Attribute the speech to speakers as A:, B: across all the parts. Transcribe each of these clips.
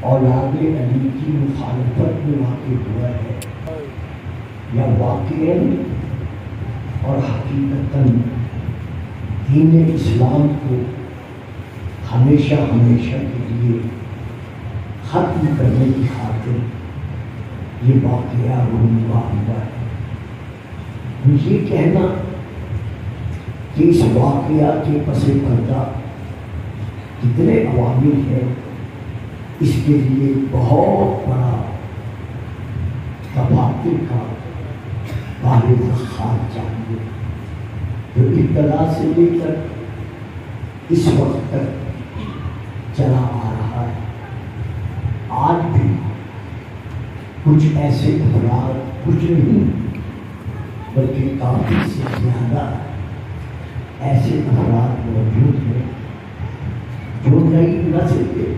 A: اولاد علی کی مخالفت میں واقع ہوا ہے یا واقعاً اور حقیقتاً دین اسلام کو ہمیشہ ہمیشہ کے لیے ختم کرنے کی خاطر یہ واقعہ رونما ہوا ہے۔ یہ کہنا کہ اس واقعہ کے پس پردہ کتنے عوامل ہیں، اس کے لیے بہت بڑا تفاصیل کا واحد خاص چاہیے جو ابتدا سے لے کر اس وقت تک چلا آ رہا ہے۔ آج بھی کچھ ایسے افراد، کچھ نہیں بلکہ کافی سے زیادہ ایسے افراد موجود ہیں جو نئی نسل کے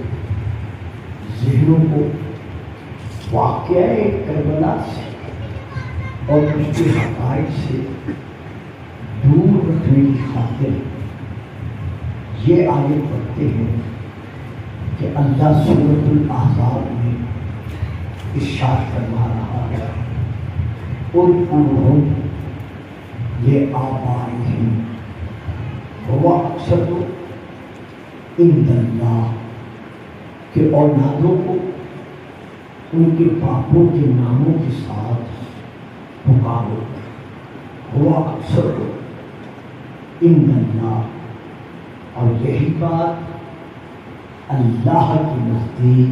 A: ذہنوں کو واقعہ کربلا سے اور اس کے حقائق سے دور رکھنے کی خاطر یہ آگے بڑھتے ہیں کہ اللہ سورۃ الاحزاب میں ارشاد فرما رہا ہے اذکرہم لآبائہم ہوا اقسط عند اللہ، کہ اولادوں کو ان کے باپوں کے ناموں کے ساتھ پکارو، ہوا اکثر عند اللہ، اور یہی بات اللہ کے نزدیک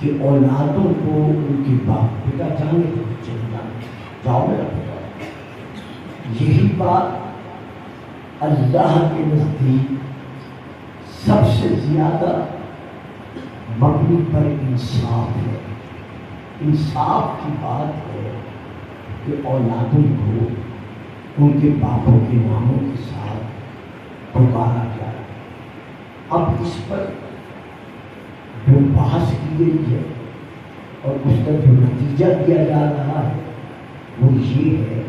A: کہ اولادوں کو ان کے باپ بیٹا جانے کو چلنا جاؤ میرا بیٹا، یہی بات اللہ کے نزدیک سب سے زیادہ مبنی پر انصاف ہے۔ انصاف کی بات ہے کہ اولادوں کو ان کے باپوں کے ناموں کے ساتھ پکارا جائے۔ اب اس پر جو بحث کی گئی ہے اور اس کا جو نتیجہ دیا جا رہا ہے وہ یہ ہے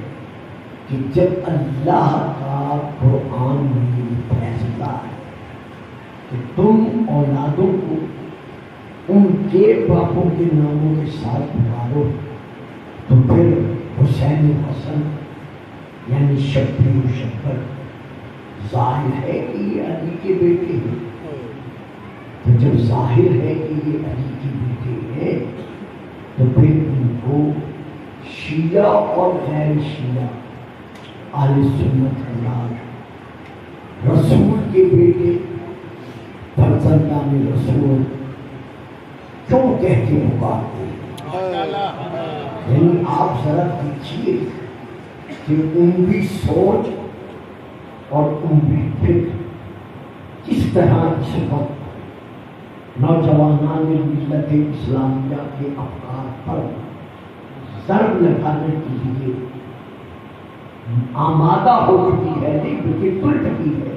A: کہ جب اللہ کا قرآن میں یہ فیصلہ ہے کہ تم اولادوں کو ان کے باپوں کے ناموں کے ساتھ پکارو، تو پھر حسین و حسن یعنی شبیر و شبر ظاہر ہے کہ یہ علی کے بیٹے ہیں، تو جب ظاہر ہے کہ یہ علی کے بیٹے ہیں تو پھر ان کو شیعہ اور غیر شیعہ اہل سنت والجماعت رسول کے بیٹے فرزندان رسول کیوں کہہ کے پکارتے ہیں؟ یعنی آپ ذرا دیکھیے کہ عمومی سوچ اور عمومی فکر کس طرح اس وقت نوجوانان ملت اسلامیہ کے افکار پر ضرب لگانے کے لیے آمادہ ہو چکی ہے، نہیں بلکہ تل چکی ہے۔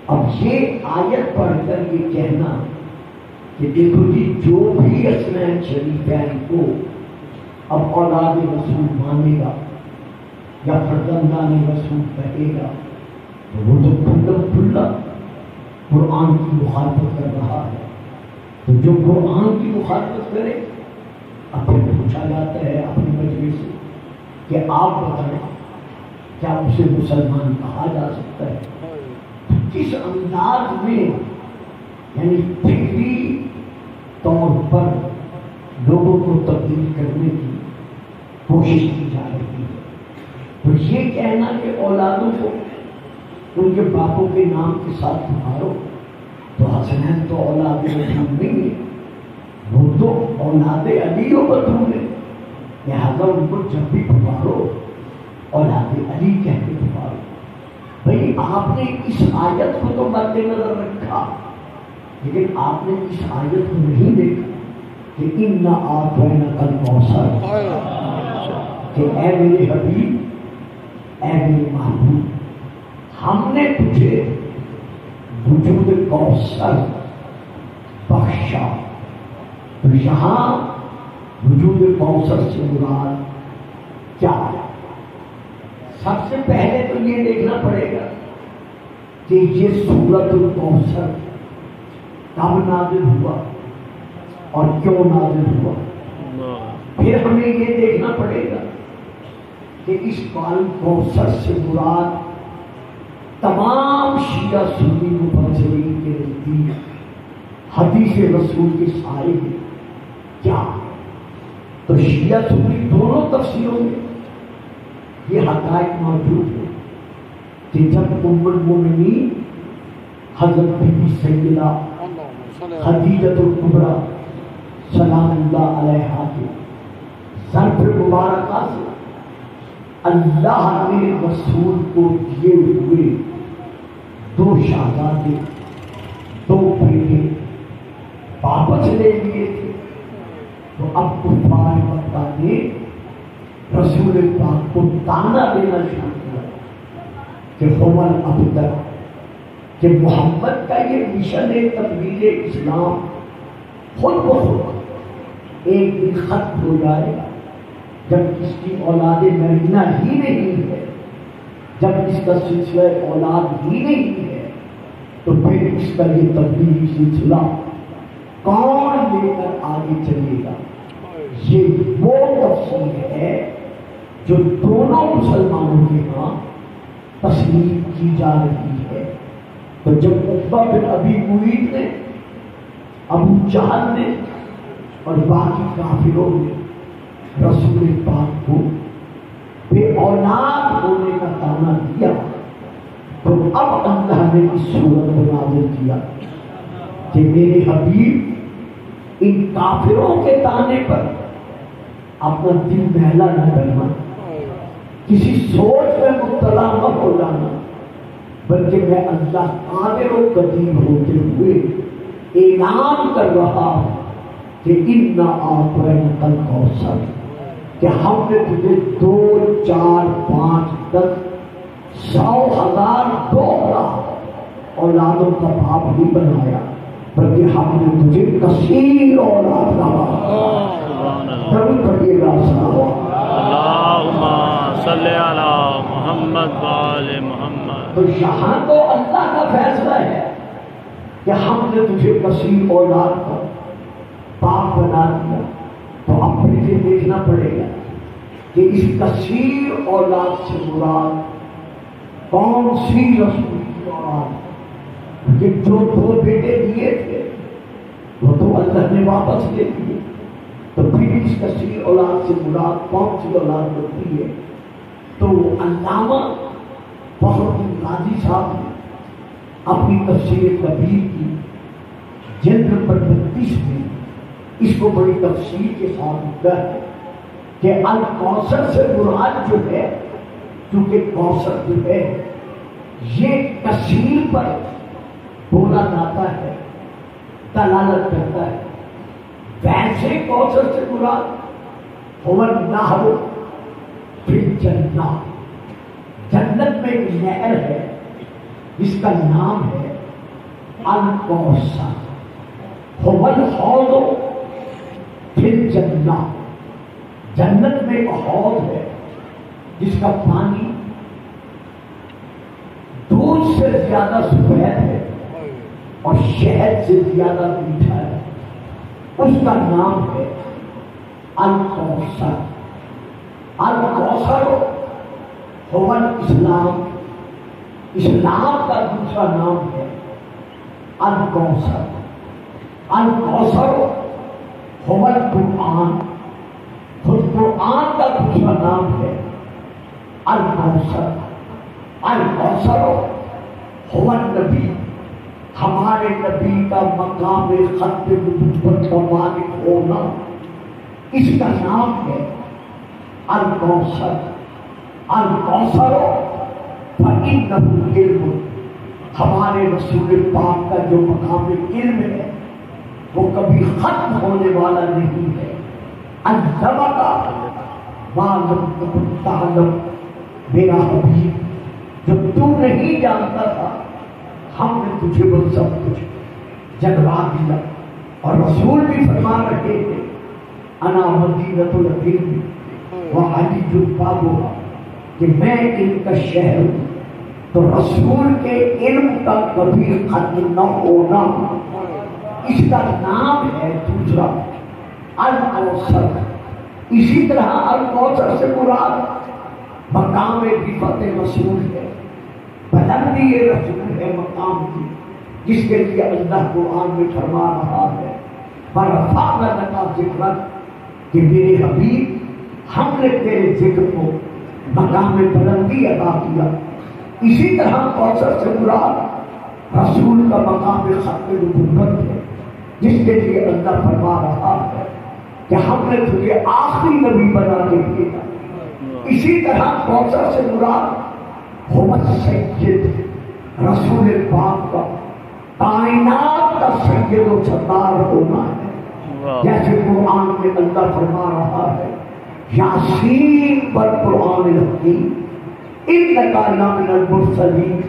A: اب یہ آیت پڑھ کر یہ کہنا کہ دیکھو جی جو بھی حسنین شریفین کو اب اولاد رسول مانے گا یا فرزندان رسول کہے گا تو وہ تو کھلا کھلا قرآن کی مخالفت کر رہا ہے۔ تو جو قرآن کی مخالفت کرے اب پھر پوچھا جاتا ہے اپنے مجلس سے کہ آپ بتائیں کیا اسے مسلمان کہا جا سکتا ہے؟ کس انداز میں یعنی فکری طور پر لوگوں کو تبدیل کرنے کی کوشش کی جا رہی ہے۔ تو یہ کہنا کہ اولادوں کو ان کے باپوں کے نام کے ساتھ پکارو، تو حسنین تو اولاد رسول نہیں ہے، وہ تو اولاد علی و بطول ہے، لہٰذا ان کو جب بھی پکارو اولاد علی کہہ کے پکارو۔ بھئی آپ نے اس آیت کو تو مد نظر رکھا، لیکن آپ نے اس آیت کو نہیں دیکھا کہ اِنَّا أَعْطَيْنَاكَ الْكَوْثَرَ، کہ اے میرے حبیب، اے میرے محبوب، ہم نے تجھے وجود کوثر بخشا۔ تو یہاں وجود کوثر سے مراد کیا ہے؟ سب سے پہلے تو یہ دیکھنا پڑے گا کہ یہ سورۃ الکوثر کب نازل ہوا، اور کیوں نازل ہوا. پھر ہمیں یہ دیکھنا پڑے گا کہ اس قال کوثر سے مراد تمام شیعہ سنی مفسرین کے نزدیک حدیث رسول کے سائے میں کیا ہے. تو شیعہ سنی دونوں تفسیروں میں یہ حقائق موجود ہے کہ جب ام المؤمنین حضرت بی بی سیدہ خدیجہ الکبریٰ سلام اللہ علیہا کے ظرف مبارکہ سے اللہ نے رسول کو دیے ہوئے 2 شہزادے 2 بیٹے واپس لے لیے تھے، تو اب کفار مکہ نے رسول پاک کو تانا دینا شروع کیا کہ حمل اب تک کہ محمد کا یہ مشن تبلیغ اسلام خود بخود ایک دن ختم ہو جائے گا، جب اس کی اولاد مرینہ ہی نہیں ہے، جب اس کا سلسلہ اولاد ہی نہیں ہے، تو پھر اس کا یہ تبلیغی سلسلہ کون لے کر آگے چلے گا. یہ وہ تفصیل ہے جو دونوں مسلمانوں کے ہاں تسلیم کی جا رہی ہے. تو جب عتبہ بن ابی معیط نے، ابو جہل نے اور باقی کافروں نے رسول پاک کو بے اولاد ہونے کا تانا دیا، تو اب اللہ نے اس صورت کو نازل کیا کہ میرے حبیب ان کافروں کے تانے پر اپنا دل بہلا نہ کرنا، کسی سوچ میں مبتلا نہ ہو جانا، بلکہ میں اللہ قادر و قدیر ہوتے ہوئے اعلان کر رہا ہوں کہ اِنَّا أَعْطَيْنَاكَ الْكَوْثَرَ، کہ ہم نے تجھے 2 4 5 10 100 1000 2 لاکھ اولادوں کا باپ نہیں بنایا، بلکہ ہم نے تجھے کثیر اولاد کا ضرور پڑھیے گا.
B: اللہم صلی علی محمد وآل محمد.
A: تو یہاں تو اللہ کا فیصلہ ہے کہ ہم نے تجھے کثیر اولاد کا باپ بنا دیا. تو اب پھر یہ دیکھنا پڑے گا کہ اس کثیر اولاد سے مراد کون سی رسول کی اولاد، کہ جو 2 بیٹے دیے تھے وہ تو اللہ نے واپس لے دیے. تو پھر اس کثیر اولاد سے مراد کون سی اولاد ہوتی ہے. تو علامہ فخر الدین رازی صاحب نے اپنی تفسیر کبیر کی جلد نمبر 32 میں اس کو بڑی تفصیل کے ساتھ لکھا ہے کہ الکوثر سے مراد جو ہے، کیونکہ کوثر جو ہے یہ کثیر پر بولا جاتا ہے، دلالت کرتا ہے. ویسے کوثر سے مراد هو النہر فی الجنہ، جنت میں ایک نہر ہے جس کا نام ہے الکوثر. هو الحوض فی الجنہ، جنت میں ایک حوض ہے جس کا پانی دودھ سے زیادہ سفید ہے اور شہد سے زیادہ میٹھا ہے. اس کا نام ہے الکوثر. الکوثر هو الاسلام، اسلام کا دوسرا نام ہے الکوثر. الکوثر هو القرآن، خود قرآن کا دوسرا نام ہے الکوثر. الکوثر هو النبی، ہمارے نبی کا مقام ختم نبوت کا مالک ہونا، اس کا نام ہے الکوثر. الکوثر فإنہ علم، ہمارے رسول پاک کا جو مقام علم ہے وہ کبھی ختم ہونے والا نہیں ہے. علمک ما لم تکن تعلم، میرا حبیب جو تو نہیں جانتا تھا ہم نے تجھے وہ سب کچھ جنوا دیا. اور رسول بھی فرما رہے تھے انا مدینۃ العلم وعلی بابها، کہ میں علم کا شہر ہوں. تو رسول کے علم کا کبھی ختم نہ ہونا اس کا نام ہے دوسرا الکوثر۔ اسی طرح الکوثر سے مراد مقام رفعت رسول ہے، بلندی رسول ہے مقام کی، جس کے لیے اللہ قرآن میں فرما رہا ہے وَرَفَعْنَا لَكَ ذِكْرَكَ کہ میرے حبیب ہم نے تیرے ذکر کو مقام بلندی عطا کیا۔ اسی طرح کوثر سے مراد رسول کا مقام ختم نبوت ہے، جس کے لیے اللہ فرما رہا ہے کہ ہم نے تجھے آخری نبی بنا کے بھیجا۔ اسی طرح کوثر سے مراد ہومت سید رسول پاک کا کائنات کا سید و سردار ہونا ہے، جیسے قرآن میں اللہ فرما رہا ہے یاسین والقرآن الحکیم انک لمن المرسلین،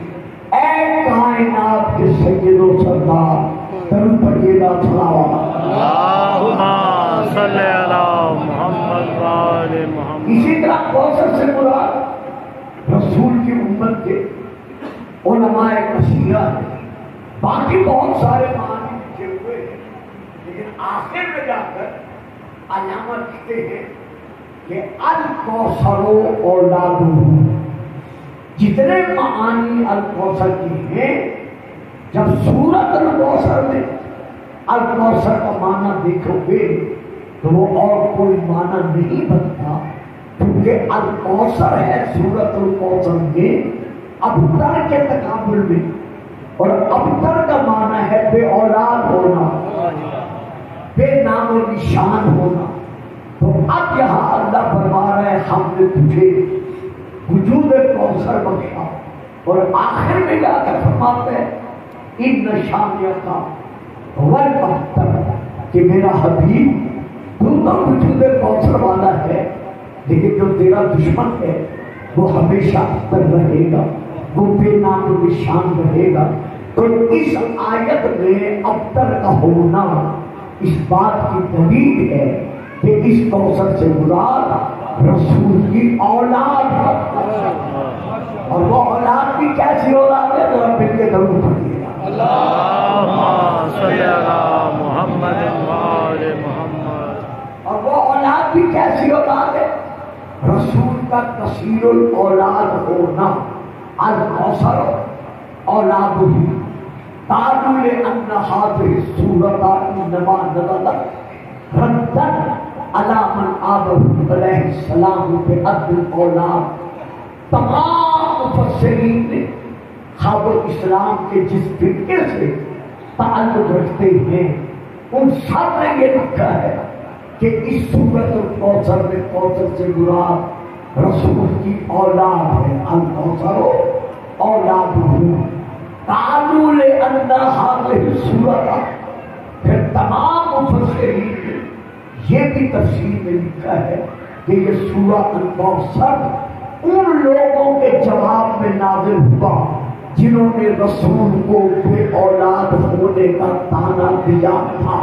A: اے کائنات کے سید و سردار درود پڑھیے گا صلوات۔
B: اللہم صلی علی محمد وآل محمد۔
A: اسی طرح کوثر سے مراد رسول کی امت کے علماء کثیرہ ہیں، باقی بہت سارے معنی لکھے ہوئے ہیں، لیکن آخر میں جا کر علامہ لکھتے ہیں کہ الکوثر اولادہ، جتنے معانی الکوثر کی ہیں جب سورت الکوثر میں الکوثر کا معنی دیکھو گے تو وہ اور کوئی معنی نہیں بنتا، کیونکہ الکوثر ہے سورت الکوثر میں ابتر کے تقابل میں، اور ابتر کا معنی ہے بے اولاد ہونا، بے نام و نشان ہونا۔ تو اب یہاں اللہ فرما رہا ہے ہم نے تجھے وجود کوثر بخشا، اور آخر میں جا کر فرماتے ہیں ان شانیہ والابتر کہ میرا حبیب تو وجود کوثر والا ہے، لیکن جو تیرا دشمن ہے وہ ہمیشہ ابتر رہے گا، وہ بے نام و نشان رہے گا۔ تو اس آیت میں ابتر کا ہونا اس بات کی دلیل ہے کہ اس کوثر سے مراد رسول کی اولاد ہے، اور وہ اولاد بھی کیسی اولاد ہے تو اب ان کے درود پڑھیے گا
B: اللہم صلی علی محمد وآل محمد۔
A: اور وہ اولاد بھی کیسی اولاد ہے؟ رسول کا کثیر الاولاد ہونا، الکوثر اولاد ہی قالوا لأن هذه السورة إنما نزلت ردا على من آدم علیہ السلام بأب الاولاد۔ تمام مفسرین نے خواب اسلام کے جس فرقے سے تعلق رکھتے ہیں ان سب نے یہ لکھا ہے کہ اس سورت الکوثر میں کوثر سے مراد رسول کی اولاد ہے، الکوثر اولاد ہوں۔ قالوا لأن هذه السورة، پھر تمام مفسرین نے یہ بھی تفسیر میں لکھا ہے کہ یہ سورہ الکوثر ان لوگوں کے جواب میں نازل ہوا جنہوں نے رسول کو بے اولاد ہونے کا طعنہ دیا تھا،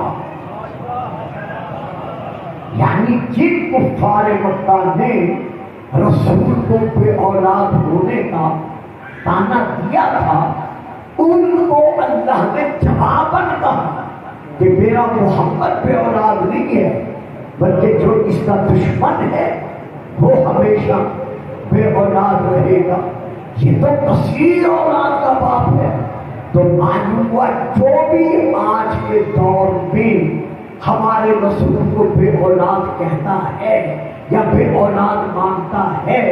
A: یعنی جن کفار مکہ نے رسول کو بے اولاد ہونے کا طعنہ دیا تھا ان کو اللہ نے جواباً کہا کہ میرا محمد بے اولاد نہیں ہے، بلکہ جو اس کا دشمن ہے وہ ہمیشہ بے اولاد رہے گا۔ یہ تو کثیر اولاد کا باپ ہے۔ تو معلوم ہوا جو بھی آج کے دور میں ہمارے رسول کو بے اولاد کہتا ہے یا بے اولاد مانتا ہے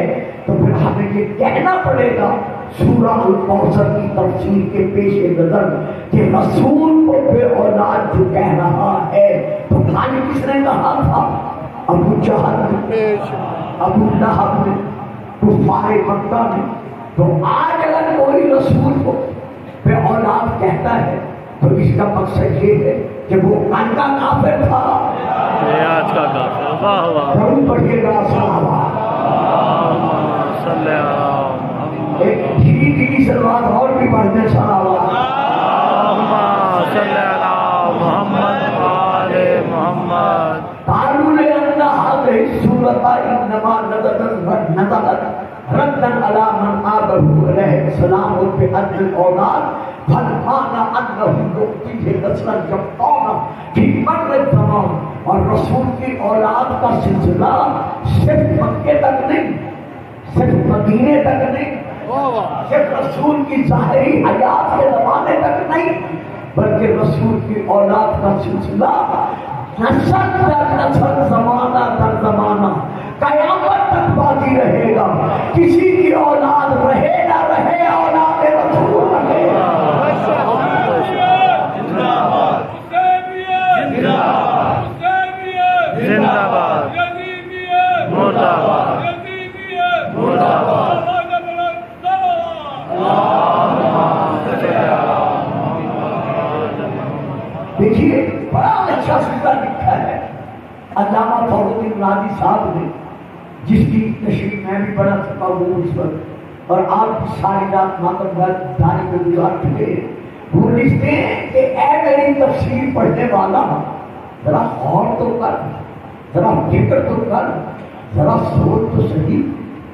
A: تو پھر ہمیں یہ کہنا پڑے گا سورہ الکوثر کی تفسیر کے پیش نظر کہ رسول کو بے اولاد جو کہہ رہا ہے تو کھانے کس نے کہا تھا؟ ابو جہل نے، ابو لہب نے، کفار مکہ نے۔ تو آج اگر کوئی رسول کو بے اولاد کہتا ہے تو اس کا مقصد یہ ہے کہ وہ کن کا کافر تھا،
B: آج کا کافر۔ واہ واہ،
A: ضرور پڑھیے گا صلوات۔
B: اللہم صلی علی محمد۔
A: ایک دھیری دھیری سلوات اور بھی پڑھتے صلوات۔
B: اللہم صلی علی محمد وآل محمد۔
A: قالوا لأن هذه السورة إنما نزلت ردا على من آدم علیہ السلام بأب الأولاد، فالمعنى أنه يؤتيه نسلا، جب قوم مر تمام اور رسول کی اولاد کا سلسلہ صرف مکے تک نہیں، صرف مدینے تک نہیں، صرف رسول کی ظاہری حیات کے زمانے تک نہیں، بلکہ رسول کی اولاد کا سلسلہ نسل در نسل، زمانہ در زمانہ، قیامت تک باقی رہے گا۔ کسی کی اولاد رہے نہ رہے، اولاد رسول رہے۔
B: زندہ باد، مردہ باد، مردہ باد۔
A: دیکھیے بڑا اچھا سیدھا لکھا ہے علامہ فخرالدین رازی صاحب نے، جس کی تشریح میں بھی پڑھا چکا ہوں اس وقت، اور آپ کی ساری رات ماتم داری میں گزار چکے ہیں۔ وہ لکھتے ہیں کہ اے میری تفسیر پڑھنے والا، ذرا غور تو کر، ذرا فکر تو کر، ذرا سوچ تو صحیح،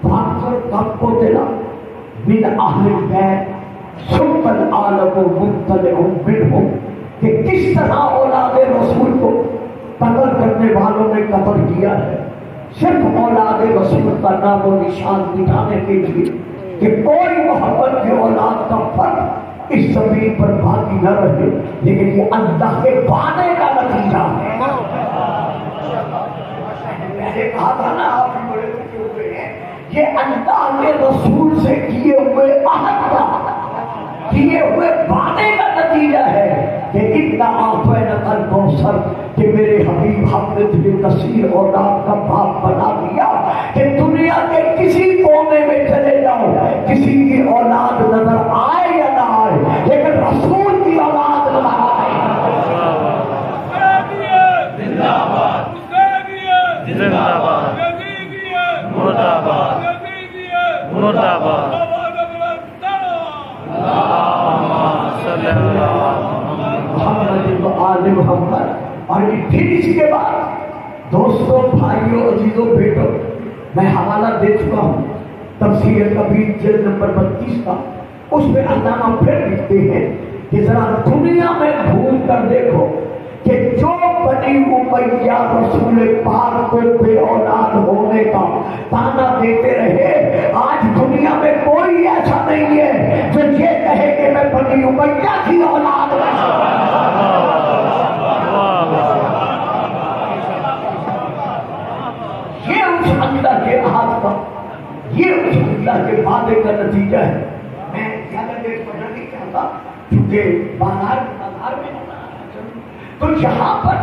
A: فانظر کم کو تیرا من اہل بیت ثم العالم مطلع منہم، کہ کس طرح اولاد رسول کو قتل کرنے والوں نے قتل کیا ہے، صرف اولاد رسول کا نام و نشان مٹانے کے لیے، کہ کوئی محبت کی اولاد کا فرق اس زمین پر باقی نہ رہے، لیکن یہ اللہ کے وعدے کا نتیجہ ہے۔ میں نے کہا تھا نا، آپ بھی بڑے خوشی ہوئے ہیں، یہ اللہ کے رسول سے کیے ہوئے عہد کا، کیے ہوئے وعدے کا نتیجہ ہے کہ اتنا اعطیناک الکوثر، کہ میرے حبیب ہم نے تجھے کثیر اولاد کا باپ بنا دیا، کہ دنیا کے کسی کونے میں چلے جاؤ، کسی کی اولاد نظر آئے یا نہ آئے، لیکن رسول کی اولاد نظر آئے۔
B: زندہ باد، زندہ باد، مردہ باد، مردہ باد۔
A: محمد و آل محمد۔ اور پھر اس کے بعد دوستوں، بھائیوں، عزیزوں، بیٹوں، میں حوالہ دے چکا ہوں تفسیر کبیر جلد نمبر 32 کا، اس میں علامہ پھر لکھتے ہیں کہ ذرا دنیا میں گھوم کر دیکھو کہ جو بنی امیہ رسول پاک کو بے اولاد ہونے کا تانا دیتے رہے، آج دنیا میں کوئی ایسا نہیں ہے جو یہ کہے کہ میں بنی امیہ کی اولاد ہوں۔ یہ اس اللہ کے عہد کا، یہ اس اللہ کے وعدے کا نتیجہ ہے۔ میں زیادہ دیر پڑھنا نہیں چاہتا کیونکہ بازار میں تو یہاں پر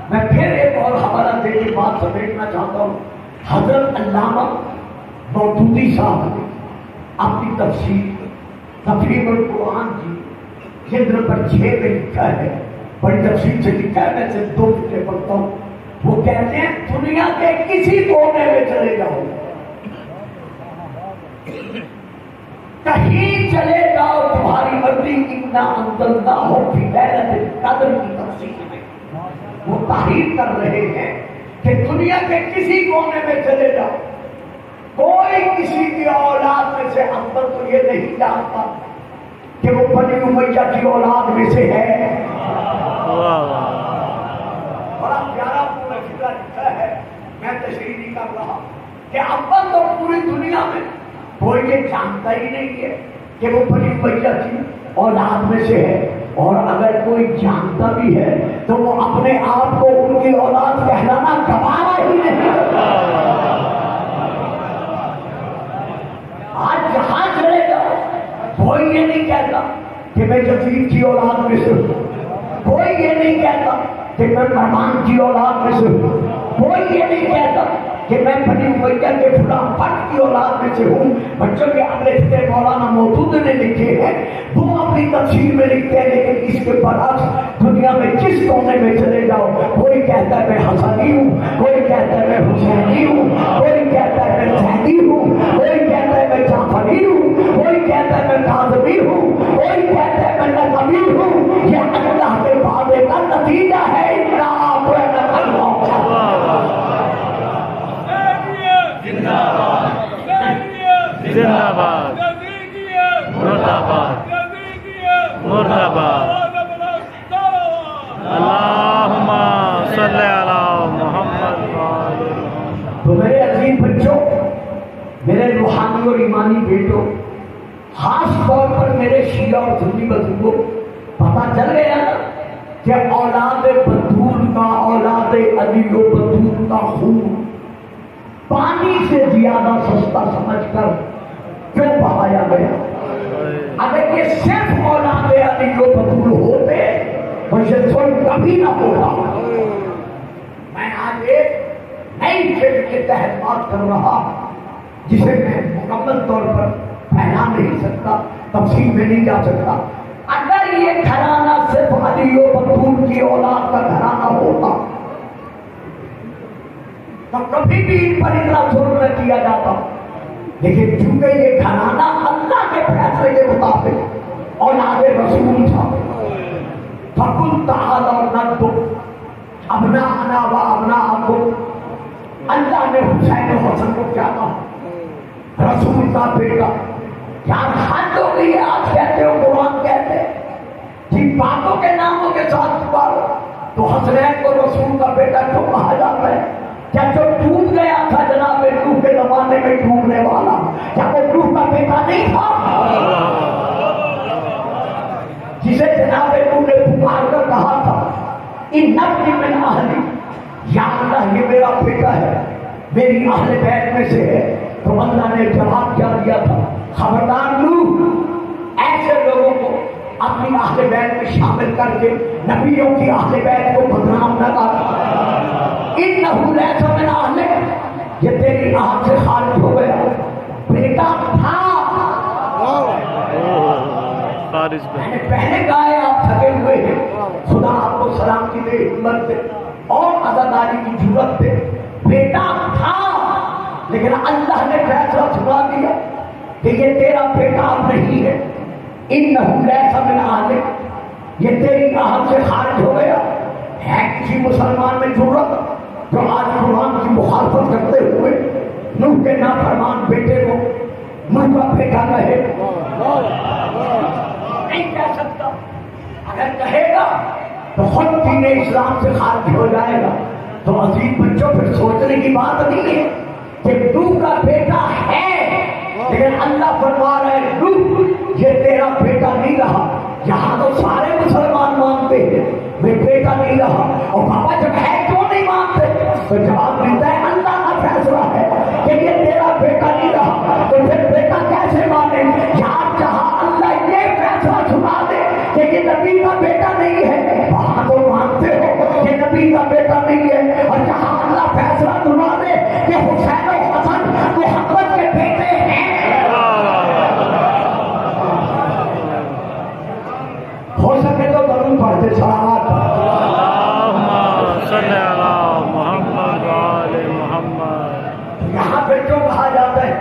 A: میں پھر ایک اور حوالہ دے کے بات سمیٹنا چاہتا ہوں۔ حضرت علامہ مودودی صاحب نے اپنی تفسیر تفہیم القرآن کی جلد نمبر 6 میں لکھا ہے، بڑی تفصیل سے لکھا ہے، میں صرف 2 فکرے پڑھتا ہوں۔ وہ کہتے ہیں دنیا کے کسی کونے میں چلے جاؤ، کہیں چلے جاؤ، تمہاری مرضی انا انزلناہ فی لیلۃ القدر کی تفسیر میں وہ تحریر کر رہے ہیں کہ دنیا کے کسی کونے میں چلے جاؤ، کوئی کسی کی اولاد میں سے اندر تو یہ نہیں جانتا کہ وہ بنی امیہ کی اولاد میں سے ہے۔ بڑا پیارا پورا فکرہ لکھا ہے، میں تشریح نہیں کر رہا، کہ اول تو پوری دنیا میں کوئی یہ جانتا ہی نہیں ہے کہ وہ بنی امیہ کی اولاد میں سے ہے، اور اگر کوئی جانتا بھی ہے تو وہ اپنے آپ کو ان کی اولاد کہلانا گوارا ہی نہیں۔ آج جہاں چلے جاؤ کوئی یہ نہیں کہتا کہ میں یزید کی اولاد میں سے ہوں، کوئی یہ نہیں کہتا کہ میں مہمان کی اولاد میں سے ہوں، کوئی یہ نہیں کہتا کہ میں بنی امیہ کے فلاں پٹ کی اولاد میں سے ہوں۔ بچوں کے اگلے ہفتے مولانا مودودی نے لکھے ہیں، وہ اپنی تفسیر میں لکھتے ہیں، لیکن اس کے برعکس دنیا میں جس کونے میں چلے جاؤ، کوئی کہتا ہے میں حسنی ہوں، کوئی کہتا ہے میں حسینی ہوں، کوئی کہتا ہے میں زیدی ہوں، کوئی کہتا ہے میں جعفری ہوں، کوئی کہتا ہے میں کاظمی ہوں، کوئی کہتا ہے میں نقبی ہوں۔ یہ اللہ کے وعدے کا نتیجہ ہے۔
B: زندہ باد، مردہ باد، مردہ باد، اللہم صلی علی محمد وآل محمد۔
A: تو میرے عزیز بچوں، میرے روحانی اور ایمانی بیٹوں، خاص طور پر میرے شیعہ اور سنی بزرگوں، پتہ چل گیا نا کہ اولاد بطول کا، اولاد علی و بطول کا خون پانی سے زیادہ سستا سمجھ کر کیوں بہایا گیا؟ اگر یہ صرف اولاد علی و بطول ہوتے تو یہ ظلم کبھی نہ ہوتا۔ میں آج ایک نئی فکر کے تحت بات کر رہا جسے میں مکمل طور پر پھیلا نہیں سکتا، تفصیل میں نہیں جا سکتا۔ اگر یہ گھرانہ صرف علی و بطول کی اولاد کا گھرانہ ہوتا تو کبھی بھی ان پر اتنا ظلم نہ کیا جاتا، لیکن چونکہ یہ گھرانہ اللہ کے فیصلے کے مطابق اولاد رسول تھا، فَقُلْ تَعَالَوْا نَدْعُ أَبْنَاءَنَا وَأَبْنَاءَكُمْ۔ اللہ نے حسین و حسن کو کیا کہا؟ رسول کا بیٹا۔ یار حد ہو گئی ہے، آج کہتے ہو قرآن کہتے ہیں جن باتوں کے ناموں کے ساتھ پکارو تو حسنین کو رسول کا بیٹا کیوں کہا جاتا ہے؟ کیا جو ڈوب گیا تھا جناب نوح کے زمانے میں ڈوبنے والا، کیا وہ نوح کا بیٹا نہیں تھا جسے جناب نوح نے پکار کر کہا تھا ان ابنی من اہلی، یا اللہ یہ میرا بیٹا ہے، میری اہل بیت میں سے ہے؟ تو اللہ نے جواب کیا دیا تھا؟ خبردار نوح، ایسے لوگوں کو اپنی اہل بیت میں شامل کر کے نبیوں کی اہل بیت کو بدنام نہ کر۔ انہو لیس من اہلک، یہ تیری آنکھ سے خارج ہو گیا، بیٹا تھا۔ میں نے پہلے کہا ہے آپ تھکے ہوئے ہیں، خدا آپ کو سلامتی دے، ہمت دے اور عزاداری کی جرت دے۔ بیٹا تھا لیکن اللہ نے فیصلہ سنا دیا کہ یہ تیرا بیٹا اب نہیں ہے۔ انہو لیس من اہلک، یہ تیری آنکھ سے خارج ہو گیا۔ ہے کسی مسلمان میں جرت جو آج قرآن کی مخالفت کرتے ہوئے نوح کے نافرمان بیٹے کو نوح کا بیٹا کہے؟ نہیں کہہ سکتا۔ اگر کہے گا تو خود دین اسلام سے خارج ہو جائے گا۔ تو عزیز بچوں، پھر سوچنے کی بات نہیں ہے کہ نوح کا بیٹا ہے، لیکن اللہ فرما رہا ہے نوح یہ تیرا بیٹا نہیں رہا۔ یہاں تو سارے مسلمان مانتے ہیں میں بیٹا نہیں رہا، اور بابا جب ہے کیوں نہیں مانتے؟ تو جواب ملتا ہے اللہ کا فیصلہ ہے کہ یہ تیرا بیٹا نہیں رہا، تو پھر بیٹا کیسے مانے؟ یار جہاں اللہ یہ فیصلہ سنا دے کہ یہ نبی کا بیٹا نہیں ہے، وہاں تو مانتے ہو کہ نبی کا بیٹا نہیں ہے، اور جہاں اللہ فیصلہ سنا دے کہ حسین و حسن محمد کے بیٹے ہیں، ہو سکے تو درود پڑھتے سلامات
B: صلی علی محمد وآل محمد۔
A: یہاں پہ کیوں کہا جاتا ہے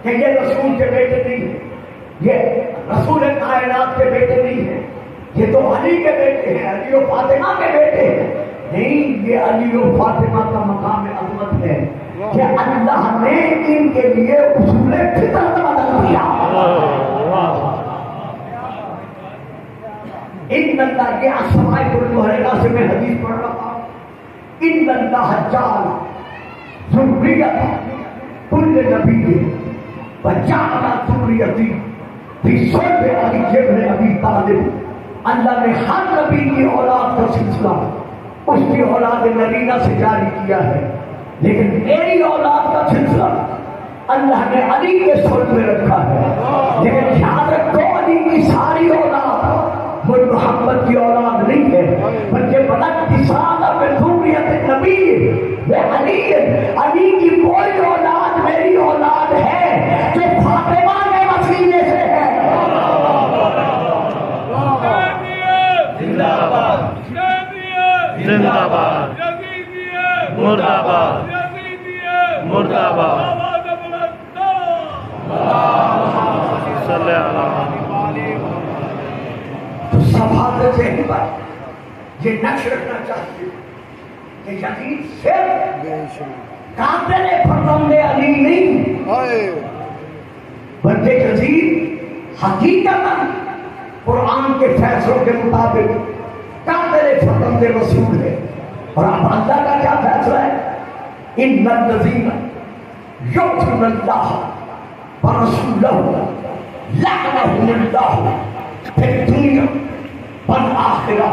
A: کہ یہ رسول کے بیٹے نہیں ہیں، یہ رسول کائنات کے بیٹے نہیں ہیں، یہ تو علی کے بیٹے ہیں، علی و فاطمہ کے بیٹے ہیں؟ نہیں، یہ علی و فاطمہ کا مقام عظمت ہے کہ اللہ نے ان کے لیے اصول فطرت بدل دیا۔ ان اللہ کے اسماء المحرکہ سے میں حدیث پڑھ رہا ہوں، ان اللہ جعل ذریۃ کل نبی وجعل ذریۃ فی صلب علی ابن ابی طالب۔ اللہ نے ہر نبی کی اولاد کا سلسلہ اس کی اولاد نبینہ سے جاری کیا ہے، لیکن میری اولاد کا سلسلہ اللہ نے علی کے صلب میں رکھا ہے۔ لیکن یاد رکھو علی کی ساری اولاد وہ محمد کی اولاد نہیں ہے، بلکہ بالاتصال بذریۃ نبی وہ علی کی کوئی اولاد میری اولاد ہے جو فاطمہ کے وسیلے سے ہے۔
B: زندہ باد، زندہ باد، مرد آباد، مرد آباد، صلی اللہ
A: تو صفحات ذہن پر یہ نقش رکھنا چاہیے کہ یزید صرف قاتل فرزند علی نہیں، بلکہ یزید حقیقتاً قرآن کے فیصلوں کے مطابق قاتل فرزند رسول ہے۔ اور اب اللہ کا کیا فیصلہ ہے؟ ان الذین یؤتون اللہ ورسولہ لعنہم اللہ فی الدنیا والآخرہ.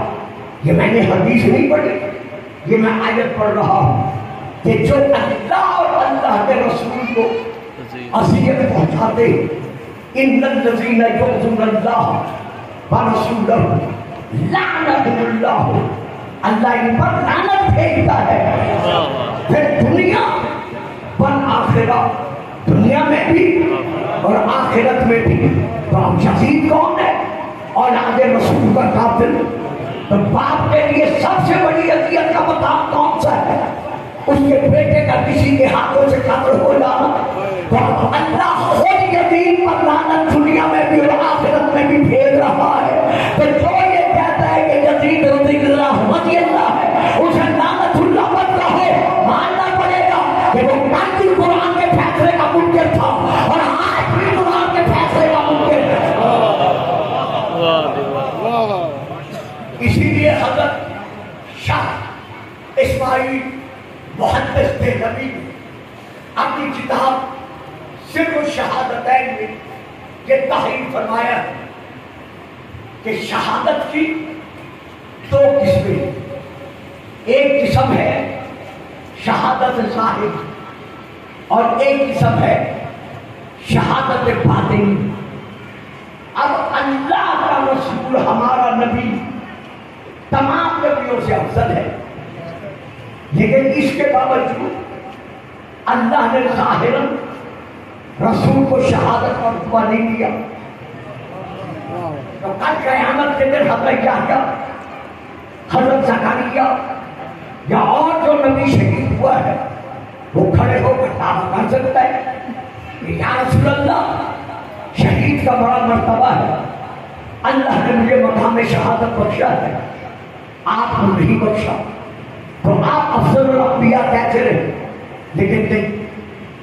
A: یہ میں نے حدیث نہیں پڑھی، یہ میں آیت پڑھ رہا ہوں کہ جو اللہ اور اللہ کے رسول کو اذیت پہنچاتے ان الذین یؤتون اللہ ورسولہ لعنہم اللہ، اللہ ان پر لعنت بھیجتا ہے پھر دنیا والآخرہ، دنیا میں بھی اور آخرت میں بھی. تو اب یزید کون ہے؟ اولاد رسول کا قاتل. تو باپ کے لیے سب سے بڑی اذیت کا مقام کون سا ہے؟ اس کے بیٹے کا کسی کے ہاتھوں سے قتل ہو جانا. تو اللہ خود یزید پر لعنت دنیا میں بھی اور آخرت میں بھی بھیج رہا ہے. تو جو یہ کہتا ہے کہ یزید رضی اللہ ہے اسے لعنت اللہ مت کہو، ماننا پڑے گا کہ وہ کل قرآن کے فیصلے کا منکر تھا اور آج بھی قرآن کے فیصلے کا منکر ہے. اسی لیے حضرت شاہ اسماعیل محدث دہلوی نے اپنی کتاب سر الشہادتین میں یہ تحریر فرمایا ہے کہ شہادت کی دو قسمیں ہیں. ایک قسم ہے شہادت ظاہر اور ایک قسم ہے شہادت باطنی. اب اللہ کا رسول ہمارا نبی تمام نبیوں سے افضل ہے، لیکن اس کے باوجود اللہ نے ظاہراً رسول کو شہادت کا رتبہ نہیں دیا. تو کل قیامت کے دن حضرت یحییٰ، حضرت زکریا یا اور جو نبی شہید ہوا ہے وہ کھڑے ہو کر دعویٰ کر سکتا ہے کہ یا رسول اللہ شہید کا بڑا مرتبہ ہے، اللہ نے مجھے مقام شہادت بخشا ہے، آپ کو نہیں بخشا. تو آپ افضل الانبیاء کہتے رہے، لیکن نہیں.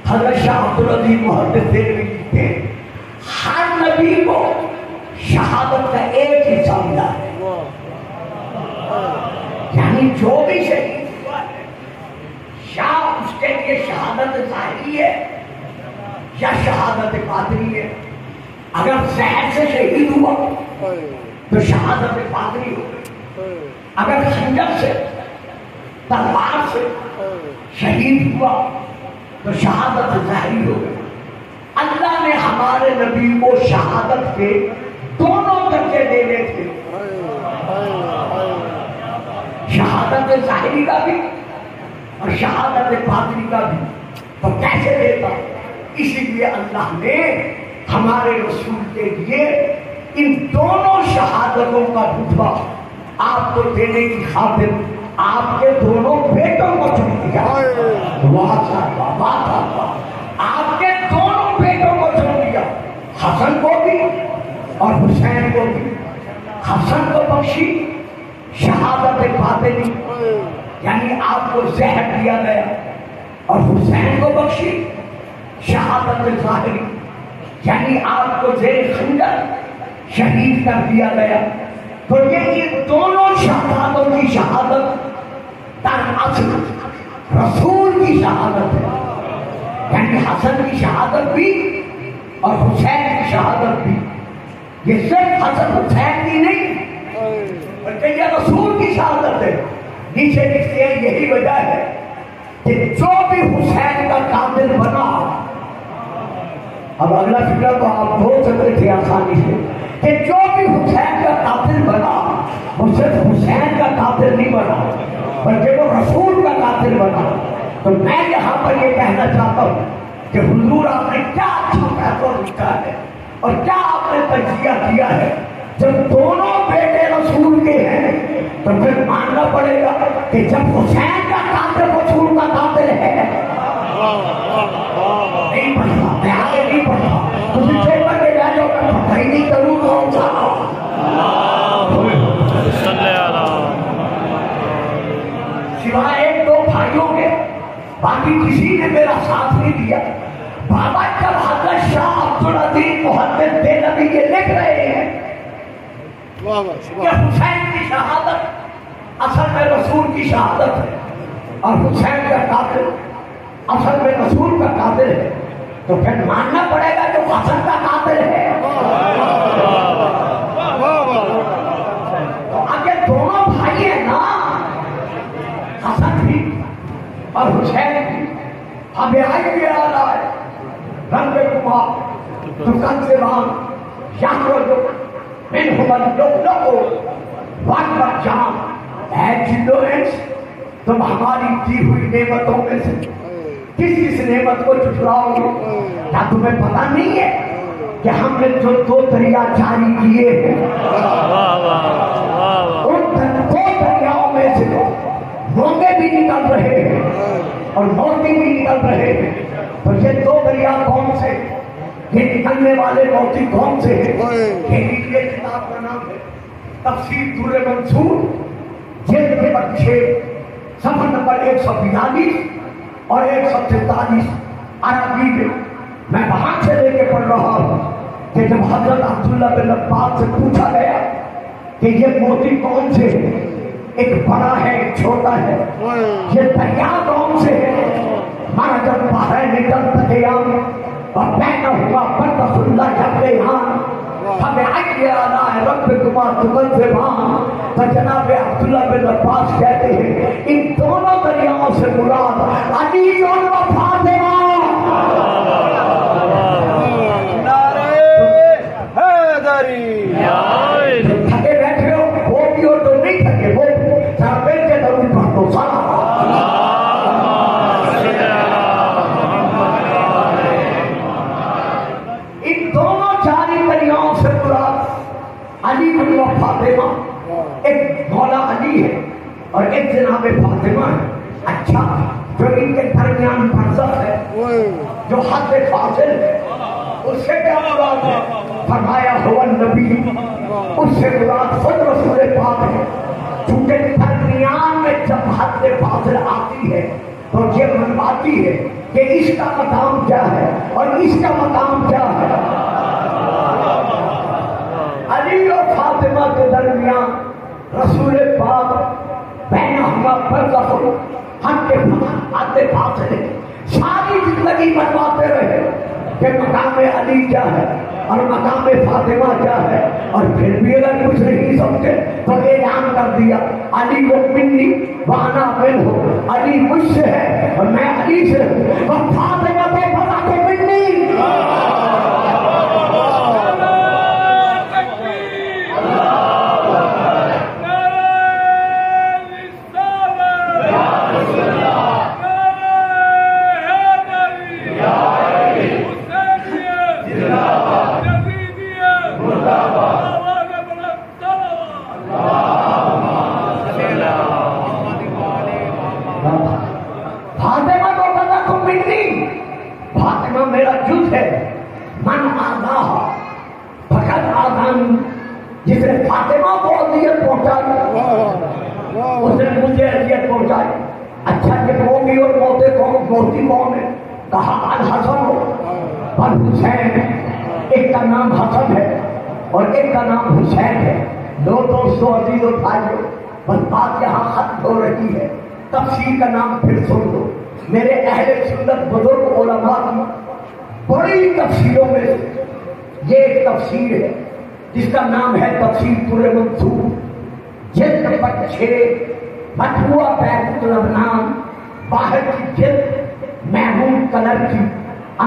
A: حضرت شاہ عبدالعزیز محدث دہلوی کہتے ہیں ہر نبی کو شہادت کا ایک حصہ ملا ہے. یعنی جو بھی شہید ہوا ہے یا اس کے لیے شہادت ظاہری ہے یا شہادت باطنی ہے. اگر زہر سے شہید ہوا تو شہادت باطنی ہو گئی، اگر خنجر سے تلوار سے شہید ہوا تو شہادت ظاہری ہو گئی. اللہ نے ہمارے نبی کو شہادت کے دونوں درجے دینے تھے، شہادت ظاہری کا بھی اور شہادت باطنی کا بھی. تو کیسے دیتا؟ اسی لیے اللہ نے ہمارے رسول کے لیے ان دونوں شہادتوں کا رتبہ آپ کو دینے کی خاطر آپ کے دونوں بیٹوں کو چن دیا. آپ کے دونوں بیٹوں کو چن دیا، حسن کو بھی اور حسین کو بھی. حسن کو بخشی شہادت باطنی یعنی آپ کو زہر دیا گیا، اور حسین کو بخشی شہادت ظاہری یعنی آپ کو زیر خنجر شہید کر دیا گیا. تو یہ دونوں شہادتوں کی شہادت در اصل رسول کی شہادت ہے. یعنی حسن کی شہادت بھی اور حسین کی شہادت بھی یہ صرف حسن حسین کی نہیں بلکہ یہ رسول کی شہادت ہے. نیچے لکھتے ہیں یہی وجہ ہے کہ جو بھی حسین کا قاتل بنا، اب اگلا فکر تو آپ بول سکتے تھے آسانی سے کہ جو بھی حسین کا قاتل بنا وہ صرف حسین کا قاتل نہیں بنا بلکہ وہ رسول کا قاتل بنا. تو میں یہاں پر یہ کہنا چاہتا ہوں کہ حضور آپ نے کیا اچھا فیصلہ لکھا ہے اور کیا آپ نے تجزیہ کیا ہے. جب دونوں بیٹے رسول کے ہیں تو پھر ماننا پڑے گا کہ جب حسین کا قاتل رسول کا قاتل ہے. نہیں پڑھتا، میں آگے نہیں پڑھتا، تم چھوڑ کے جا جاؤ، میں پتہ ہی نہیں کروں کون سا. سوائے ایک دو بھائیوں کے باقی کسی نے میرا ساتھ نہیں دیا. بابا جب حضرت شاہ عبدالعزیز محدث دہلوی یہ لکھ رہے ہیں کہ حسین کی شہادت اصل میں رسول کی شہادت ہے اور حسین کا قاتل اصل میں رسول کا قاتل ہے، تو پھر ماننا پڑے گا جو حسن کا قاتل ہے۔ تو آگے دونوں بھائی ہیں نا، حسن بھی اور حسین بھی، ہمیں آئی بھی آ رہا ہے رنگ کمار دکان سے وہاں یخرج منہم اللؤلؤ والمرجان۔ اے جنو انس، تم ہماری دی ہوئی نعمتوں میں سے کس نعمت کو جھٹلاؤ گے؟ کیا تمہیں پتا نہیں ہے کہ ہم نے جو 2 دریا جاری کیے ہیں، ان 2 دریاؤں میں سے مونگے بھی نکل رہے ہیں اور موتی بھی نکل رہے ہیں، تو یہ 2 دریا کون سے؟ یہ نکلنے والے موتی کون سے ہیں؟ یہ کتاب کا نام ہے تفسیر در منصور، جلد نمبر 6 صفحہ نمبر 142 اور 143 عربی میں وہاں سے لے کے پڑھ رہا ہوں کہ جب حضرت عبداللہ بن عباس سے پوچھا گیا کہ یہ موتی کون سے ہیں، ایک بڑا ہے ایک چھوٹا ہے، یہ دریا کون سے ہے؟ مانا جب باہر نکل تقیام اور پہنا ہوا برکت اللہ جب یہاں ہمیں آئی آنا ہے رب کمار دکن سے وہاں، تو جناب عبداللہ بن عباس کہتے ہیں ان دونوں دریاؤں سے مراد علی اور فاطمہ۔
C: نعرہ حیدری،
A: تھکے بیٹھے ہو وہ بھی ہو تو نہیں تھکے، وہ جہاں بیٹھ کے ضرور پڑھ دو سارا۔ ان دونوں جاری دریاؤں سے مراد علی و فاطمہ، ایک مولا علی ہے اور ایک جناب فاطمہ ہے۔ اچھا، جو ان کے درمیان برزخ ہے، جو حد فاصل ہے، اس سے کیا مراد ہے؟ فرمایا ہوا النبی، اس سے مراد خود رسول پاک ہے، کیونکہ درمیان میں جب حد فاصل آتی ہے تو یہ منواتی ہے کہ اس کا مقام کیا ہے اور اس کا مقام کیا ہے۔ علی اور فاطمہ کے درمیان رسول پاک بینہما برزخ، ہم کے حد فاصل ہے، ساری زندگی منواتے رہے کہ مقام علی کیا ہے اور مقام فاطمہ کیا ہے، اور پھر بھی اگر کچھ نہیں سمجھے تو اعلان کر دیا علی کو منی وانا منہ، علی مجھ سے ہے اور میں علی سے ہوں، اور فاطمہ کو بتا کے منی۔ جس نے فاطمہ کو اذیت پہنچائی اس نے مجھے اذیت پہنچائی۔ اچھا یہ موتی اور موتی کون ہے؟ کہا الحسن اور حسین، ایک کا نام حسن ہے اور ایک کا نام حسین ہے۔ دو دوستوں عزیز و بھائیوں، بس بات یہاں ختم ہو رہی ہے، تفسیر کا نام پھر سن لو۔ میرے اہل سنت بزرگ علماء کی بڑی تفسیروں میں سے یہ ایک تفسیر ہے جس کا نام ہے تفسیر در منصور، جلد نمبر 6 مطبوعہ بیت لبنان، باہر کی جلد محمود کلر کی،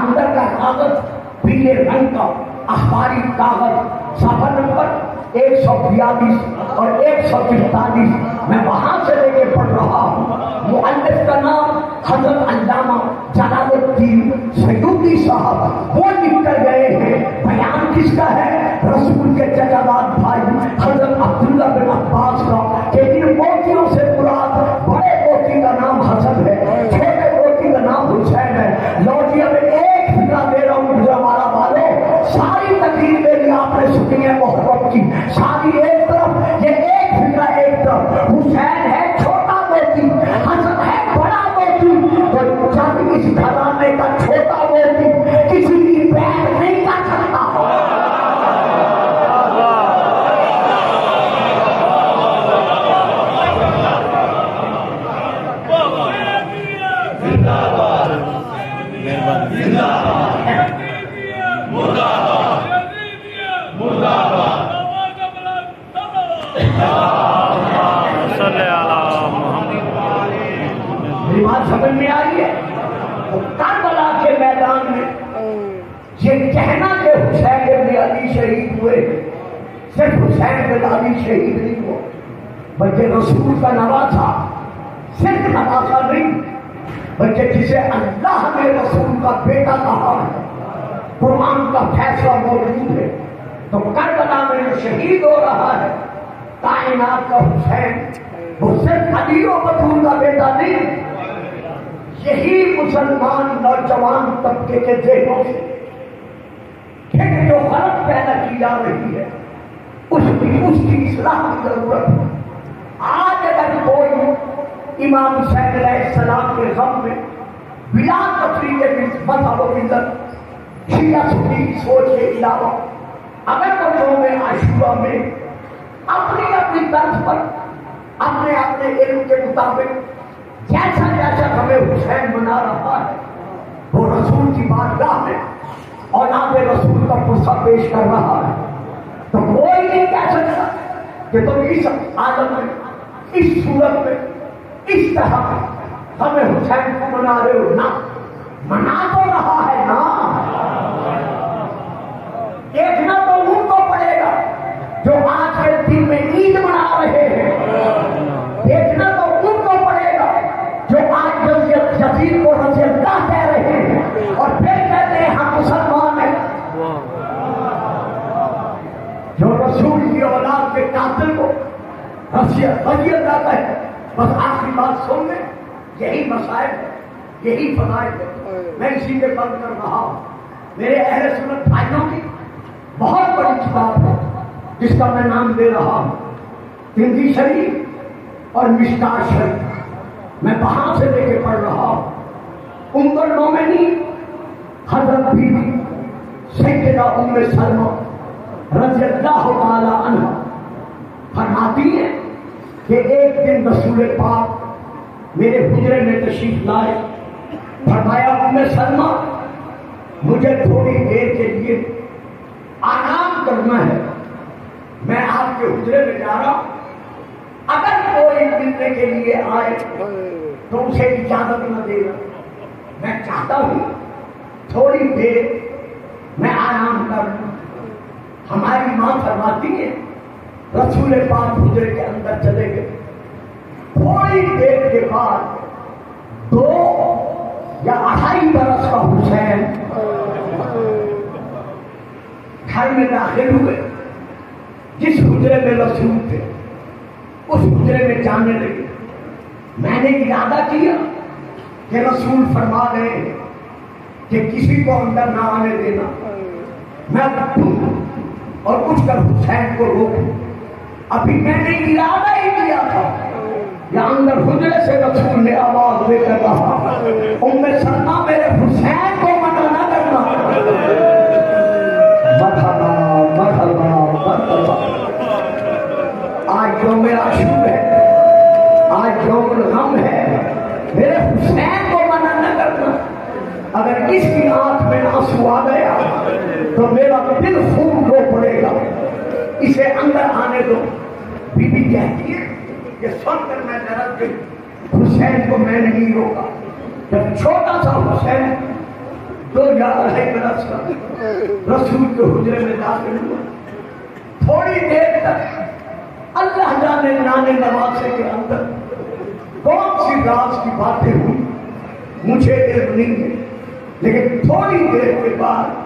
A: اندر کا کاغذ پیلے رنگ کا اخباری کاغذ، صفحہ نمبر 142 اور 143 میں وہاں سے لے کے پڑھ رہا ہوں۔ مؤلف کا نام حضرت علامہ جلال الدین سیوطی صاحب، وہ لکھ کر گئے ہیں۔ بیان کس کا ہے؟ رسول کے چچا داد بھائی حضرت عبداللہ بن عباس کا، کہ ان موتیوں سے مراد بڑے موتی کا نام حسن ہے، چھوٹے موتی کا نام حسین ہے۔ لو جی اب ایک فکرہ دے رہا ہوں ہمارا والوں، ساری تقریر میری آپ نے سنی ہے محبت کی، ساری ایک طرف، یہ ایک فکرہ ایک طرف، حسین ہے چھوٹا موتی، حسن ہے بڑا موتی، تو جب اس گھرانے کا چھوٹا موتی کسی کی بات نہیں کر سکتا۔ سمجھ میں آئی ہے؟ تو کربلا کے میدان میں یہ کہنا کہ حسین ابن علی شہید ہوئے، صرف حسین بن علی شہید نہیں ہوا بلکہ رسول کا نواسا، صرف نواسا نہیں بلکہ جسے اللہ نے رسول کا بیٹا کہا ہے، قرآن کا فیصلہ موجود ہے۔ تو کربلا میں جو شہید ہو رہا ہے کائنات کا حسین، وہ صرف علی و بطول کا بیٹا نہیں، یہی مسلمان نوجوان طبقے کے ذہنوں سے پھر جو غلط پیدا کی جا رہی ہے اس کی اصلاح کی ضرورت ہے۔ آج اگر کوئی امام حسین علیہ السلام کے غم میں بلا تفریق مذہب و ملت شیعہ سنی کی سوچ کے علاوہ اگر وہ یوم عاشورہ میں اپنی اپنی طرز پر اپنے اپنے علم کے مطابق جیسا جیسا ہمیں حسین بنا رہا ہے وہ رسول کی بارگاہ میں اور آپ رسول کا پرسہ پیش کر رہا ہے، تو کوئی نہیں کہہ سکتا کہ تم اس عالم میں، اس صورت میں، اس طرح ہمیں حسین کو منا رہے ہو۔ نہ منا تو رہا ہے نا، دیکھنا تو ان کو پڑے گا جو آج کے دن میں عید منا رہے ہیں، دیکھنا تو ان کو پڑے گا جو آج یزید کو رضی اللہ کہہ رہے ہیں اور پھر کہتے ہیں ہم مسلمان ہیں۔ جو رسول کی اولاد کے قاتل کو رضی اللہ کہے، بس آخری بات سن لیں، یہی مسائل ہے، یہی فضائل ہے۔ میں اسی کے بند کر رہا ہوں۔ میرے اہل سنت بھائیوں کی بہت بڑی کتاب ہے جس کا میں نام دے رہا ہوں ترمذی شریف اور مشکات شریف، میں وہاں سے لے کے پڑھ رہا ہوں۔ ام المومنین حضرت بی بی سیدہ ام سلمہ رضی اللہ تعالی عنہ فرماتی ہیں کہ ایک دن رسول پاک میرے حجرے میں تشریف لائے، فرمایا ام سلمہ مجھے تھوڑی دیر کے لیے آرام کرنا ہے، میں آپ کے حجرے میں جا رہا ہوں، اگر کوئی ملنے کے لیے آئے تو اسے اجازت نہ دینا، میں چاہتا ہوں تھوڑی دیر میں آرام کروں۔ ہماری ماں فرماتی ہے رسول پاک حجرے کے اندر چلے گئے، تھوڑی دیر کے بعد 2 یا 2.5 برس کا حسین گھر میں داخل ہوئے، جس حجرے میں رسول تھے اس حجرے میں جانے لگے۔ میں نے ارادہ کیا کہ رسول فرما رہے ہیں کہ کسی کو اندر نہ آنے دینا، میں اٹھوں اور اٹھ کر حسین کو روکوں۔ ابھی میں نے ارادہ ہی کیا تھا یا اندر حجرے سے رسول نے آواز دے کر کہا ام سلمہ میرے حسین کو منع نہ کرنا۔ مرحبا مرحبا مرحبا، آج یوم عاشور ہے، آج یوم الغم ہے، میرے حسین کو منع نہ کرنا۔ اگر اس کی آنکھ میں آنسو آ گیا تو میرا دل خون رو پڑے گا، اسے اندر آنے دو۔ بی بی کہتی ہے کہ سن کر میں ڈر گئی، حسین کو میں نہیں روکا۔ جب چھوٹا سا حسین 2 یا 2.5 برس کا رسول کے حجرے میں داخل ہوا، تھوڑی دیر تک اللہ جانے نانے نواسے کے اندر کون سی راز کی باتیں ہوئی مجھے علم نہیں ہے، لیکن تھوڑی دیر کے بعد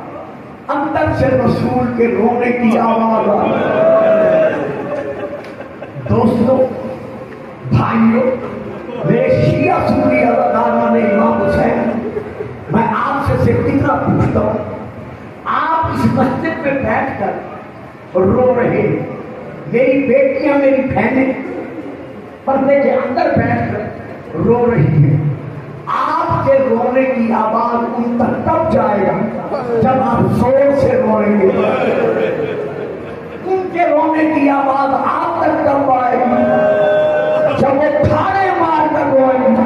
A: اندر سے رسول کے رونے کی آواز آئی۔ دوستوں بھائیوں، میرے شیعہ سنی عزیزان امام حسین، میں آپ سے صرف اتنا پوچھتا ہوں، آپ اس مسجد میں بیٹھ کر رو رہے ہیں، میری بیٹیاں میری بہنیں پردے کے اندر بیٹھ کر رو رہی ہیں، آپ کے رونے کی آواز ان تک کب جائے گا جب آپ زور سے روئیں گے؟ ان کے رونے کی آواز آپ تک کب آئے گی جب وہ کھاڑے مار کر روئیں گے؟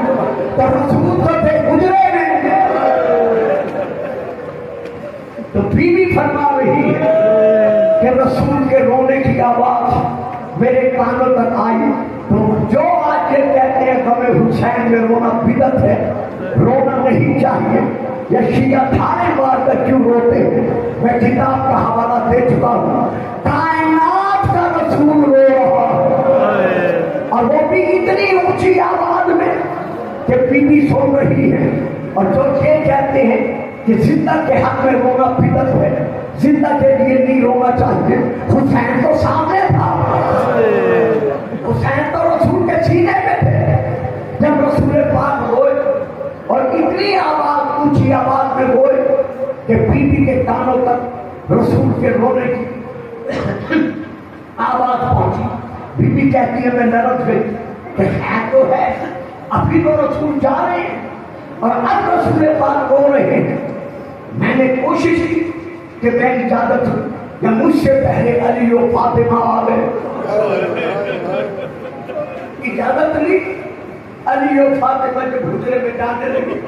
A: تو رسول تو تھے حجرے میں، تو بیوی فرما رہی ہے کہ رسول کے رونے کی آواز میرے کانوں تک آئی، تو جو آج یہ کہتے ہیں ہمیں حسین حسین میں رونا بدعت ہے، رونا نہیں چاہیے۔ یا شیعہ تھانے مار کر کیوں روتے ہیں؟ میں کتاب کا حوالہ دے چکا ہوں، کائنات کا رسول رو رہا اور وہ بھی اتنی اونچی آواز میں کہ بی بی سو رہی ہے، اور جو یہ کہتے ہیں کہ زندہ کے حق میں رونا بدعت ہے، زندہ کے لیے نہیں رونا چاہیے۔ حسین تو سامنے تھا، حسین تو رسول کے سینے میں تھے۔ جب رسول پاک روئے اور اتنی آواز، اونچی آواز میں روئے کہ بی بی کے کانوں تک رسول کے رونے کی آواز پہنچی۔ بی بی کہتی ہے میں لرز گئی کہ خیر تو ہے، ابھی تو رسول جا رہے ہیں اور اب رسول پاک رو رہے ہیں۔ میں نے کوشش کی کہ میں اجازت ہوں یا مجھ سے پہلے علی و فاطمہ آ گئے، اجازت لی، علی و فاطمہ کے حجرے میں جانے لگے،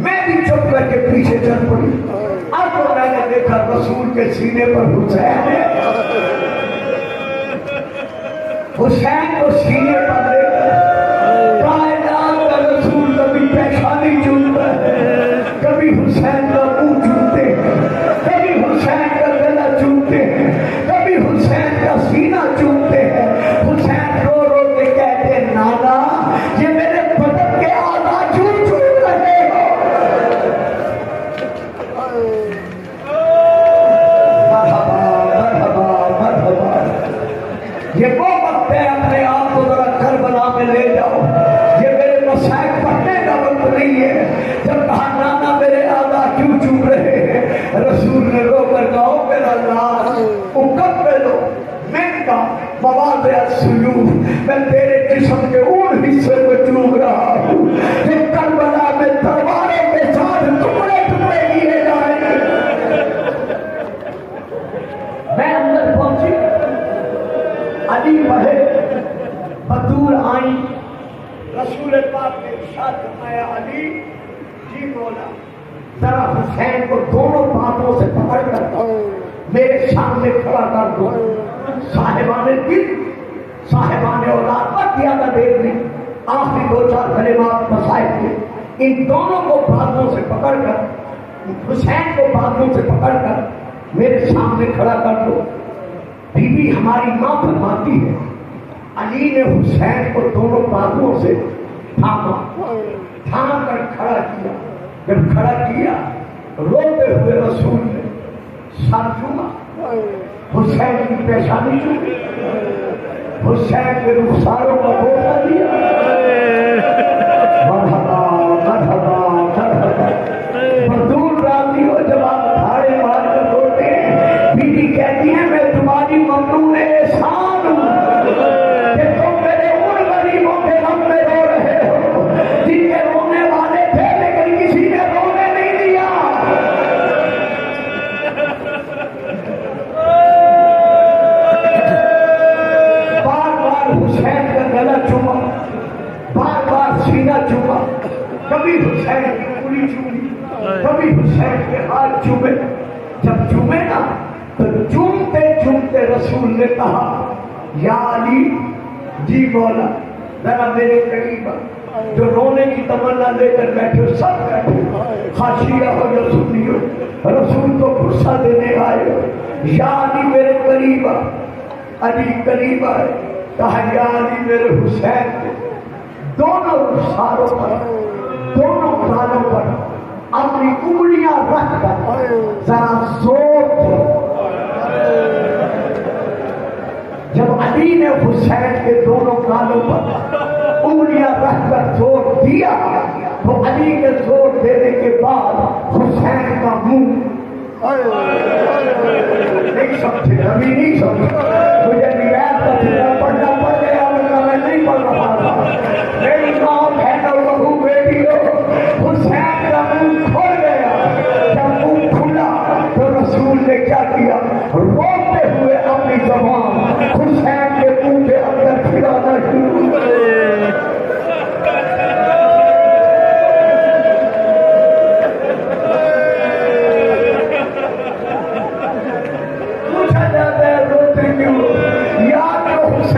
A: میں بھی چپ کر کے پیچھے چل پڑی۔ اب تو میں نے دیکھا رسول کے سینے پر حسین ہے، حسین کو سینے پر لے کر کائنات کا رسول کبھی پیشانی چومتا ہے، کبھی حسین کا منہ چومتے ہیں، کبھی حسین کا گلا چومتے ہیں، کبھی حسین کا سینہ چومتے ہیں۔ حسین رو رو کے کہتے ہیں نانا یہ میرے بدن کے اعضاء چوم چوم رہے ہو۔ مرحبا مرحبا مرحبا۔ یہ وہ وقت ہے، اپنے آپ کو ذرا کربلا میں لے جاؤ۔ یہ میرے مسائل پڑھنے کا وقت نہیں ہے۔ جب کہا نانا میرے اعضاء کیوں چوم رہے ہیں، رسول نے رو کر کہا میرا اللہ اکملو منکا مواضع السجود، میں تیرے جسم کے ان حصے کو چوم رہا ہوں جو کربلا میں تلواروں کے ساتھ ٹکڑے ٹکڑے کیے جائیں گے۔ میں اندر پہنچی، علی بڑھے، بدور آئی، رسول پاک نے ارشاد فرمایا علی جی مولا ذرا حسین کو دونوں باتوں سے پکڑ کر میرے سامنے کھڑا کر دو۔ صاحبان دل، صاحبان اولاد پر زیادہ دیر نہیں، آخری دو چار کلمات مسائل کے، ان دونوں کو باتوں سے پکڑ کر، حسین کو باتوں سے پکڑ کر میرے سامنے کھڑا کر دو۔ بی بی ہماری ماں فرماتی ہے علی نے حسین کو دونوں بازوؤں سے تھاما، تھام کر کھڑا کیا۔ جب کھڑا کیا روتے ہوئے رسول نے سر چوما، حسین کی پیشانی چومی، حسین کے رخساروں کا بوسہ دیا۔ مرحبا مرحبا مرحبا۔ مزدور راتی ہو جب آپ دھاڑے مار کر روتے ہیں، بی بی کہتی ہیں میں تمہاری ممنون احسان ہوں کہ تم میرے ان غریبوں کے غم میں رو رہے ہو جن کے رونے والے تھے لیکن کسی نے رونے نہیں دیا۔ بار بار حسین کا گلا چوما، بار بار سینہ چوما، کبھی حسین کی انگلی چومی، کبھی حسین کے ہاتھ چومے۔ جب چومے نا تو چومتے چومتے رسول نے کہا یا علی جی مولا ذرا میرے قریب جو رونے کی تمنا لے کر بیٹھے سب بیٹھے، خاشیہ ہو یا سنی ہو، رسول کو غصہ دینے آئے ہو، یا علی میرے قریب آ۔ علی قریب آئے، کہا یا علی میرے حسین کے دونوں رخساروں پر، دونوں گالوں پر اپنی انگلیاں رکھ کر ذرا زور دو۔ جب علی نے حسین کے دونوں گالوں پر انگلیاں رکھ کر زور دیا تو علی کے زور دینے کے بعد حسین کا منہ نہیں سمجھے، ابھی نہیں سمجھے، مجھے روایت کا فکر پڑھنا پڑ گیا ورنہ میں نہیں پڑھ رہا تھا۔ میری ماں بہنوں بہو بیٹیوں، حسین کا منہ کھل گیا۔ جب منہ کھلا تو رسول نے کیا کیا، روتے ہوئے اپنی زبان حسین کے منہ کے اندر پھرانا شروع کر۔ پوچھا جاتا ہے روتے کیوں، یا تو حسین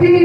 A: 3